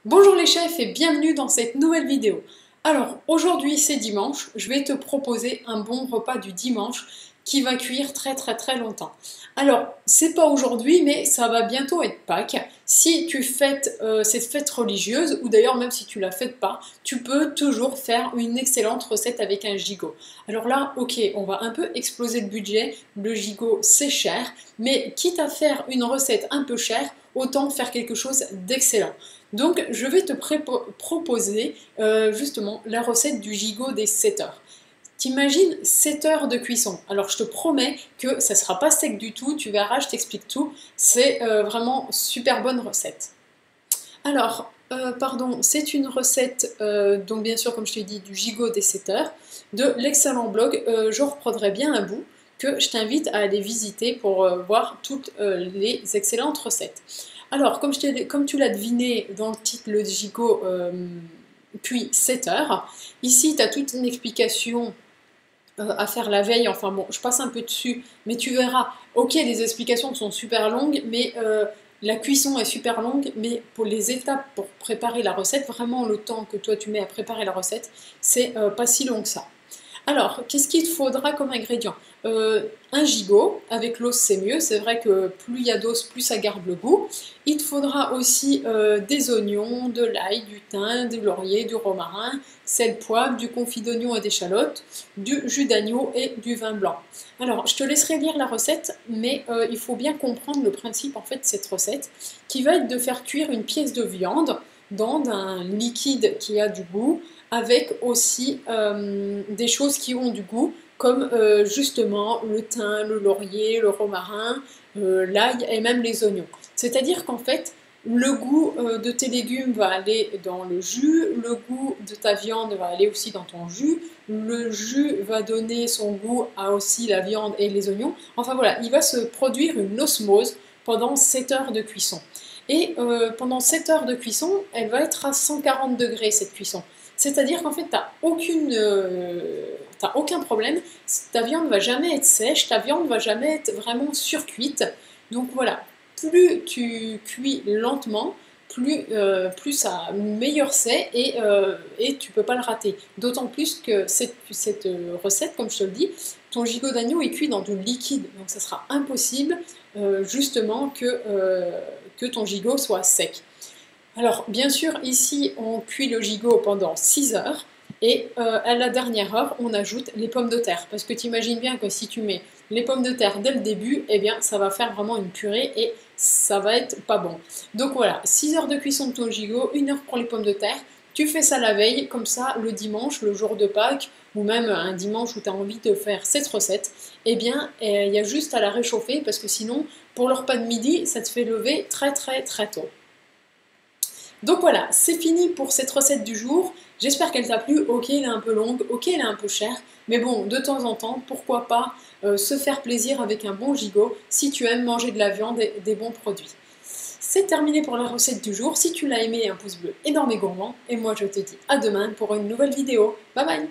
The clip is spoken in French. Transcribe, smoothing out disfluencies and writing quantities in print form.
Bonjour les chefs et bienvenue dans cette nouvelle vidéo. Alors aujourd'hui c'est dimanche, je vais te proposer un bon repas du dimanche qui va cuire très longtemps. Alors c'est pas aujourd'hui mais ça va bientôt être Pâques. Si tu fêtes cette fête religieuse ou d'ailleurs même si tu la fêtes pas, tu peux toujours faire une excellente recette avec un gigot. Alors là ok, on va un peu exploser le budget, le gigot c'est cher, mais quitte à faire une recette un peu chère, autant faire quelque chose d'excellent. Donc je vais te proposer justement la recette du gigot des 7 heures. T'imagines 7 heures de cuisson. Alors je te promets que ça ne sera pas sec du tout, tu verras, je t'explique tout. C'est vraiment super bonne recette. Alors, pardon, c'est une recette, donc bien sûr comme je t'ai dit, du gigot des 7 heures, de l'excellent blog Je reprendrai bien un bout, que je t'invite à aller visiter pour voir toutes les excellentes recettes. Alors, comme tu l'as deviné dans le titre, le gigot cuit 7 heures. Ici, tu as toute une explication à faire la veille. Enfin bon, je passe un peu dessus, mais tu verras. Ok, les explications sont super longues, mais la cuisson est super longue. Mais pour les étapes pour préparer la recette, vraiment le temps que toi tu mets à préparer la recette, c'est pas si long que ça. Alors, qu'est-ce qu'il te faudra comme ingrédient? Un gigot, avec l'os c'est mieux, c'est vrai que plus il y a d'os, plus ça garde le goût. Il te faudra aussi des oignons, de l'ail, du thym, du laurier, du romarin, sel, poivre, du confit d'oignon et d'échalote, du jus d'agneau et du vin blanc. Alors, je te laisserai lire la recette, mais il faut bien comprendre le principe en fait de cette recette, qui va être de faire cuire une pièce de viande dans un liquide qui a du goût, avec aussi des choses qui ont du goût, comme justement le thym, le laurier, le romarin, l'ail et même les oignons. C'est-à-dire qu'en fait, le goût de tes légumes va aller dans le jus, le goût de ta viande va aller aussi dans ton jus, le jus va donner son goût à aussi la viande et les oignons. Enfin voilà, il va se produire une osmose pendant 7 heures de cuisson. Et pendant 7 heures de cuisson, elle va être à 140 degrés cette cuisson. C'est-à-dire qu'en fait, tu n'as aucun problème, ta viande ne va jamais être sèche, ta viande ne va jamais être vraiment surcuite. Donc voilà, plus tu cuis lentement, plus ça meilleur c'est et tu ne peux pas le rater. D'autant plus que cette recette, comme je te le dis, ton gigot d'agneau est cuit dans du liquide, donc ça sera impossible justement que ton gigot soit sec. Alors, bien sûr, ici, on cuit le gigot pendant 6 heures et à la dernière heure, on ajoute les pommes de terre. Parce que tu imagines bien que si tu mets les pommes de terre dès le début, eh bien, ça va faire vraiment une purée et ça va être pas bon. Donc voilà, 6 heures de cuisson de ton gigot, 1 heure pour les pommes de terre. Tu fais ça la veille, comme ça, le dimanche, le jour de Pâques, ou même un dimanche où tu as envie de faire cette recette, eh bien, il y a juste à la réchauffer parce que sinon, pour le repas de midi, ça te fait lever très tôt. Donc voilà, c'est fini pour cette recette du jour. J'espère qu'elle t'a plu. Ok, elle est un peu longue, ok, elle est un peu chère, mais bon, de temps en temps, pourquoi pas se faire plaisir avec un bon gigot si tu aimes manger de la viande et des bons produits. C'est terminé pour la recette du jour. Si tu l'as aimé, un pouce bleu énorme et gourmand. Et moi, je te dis à demain pour une nouvelle vidéo. Bye bye!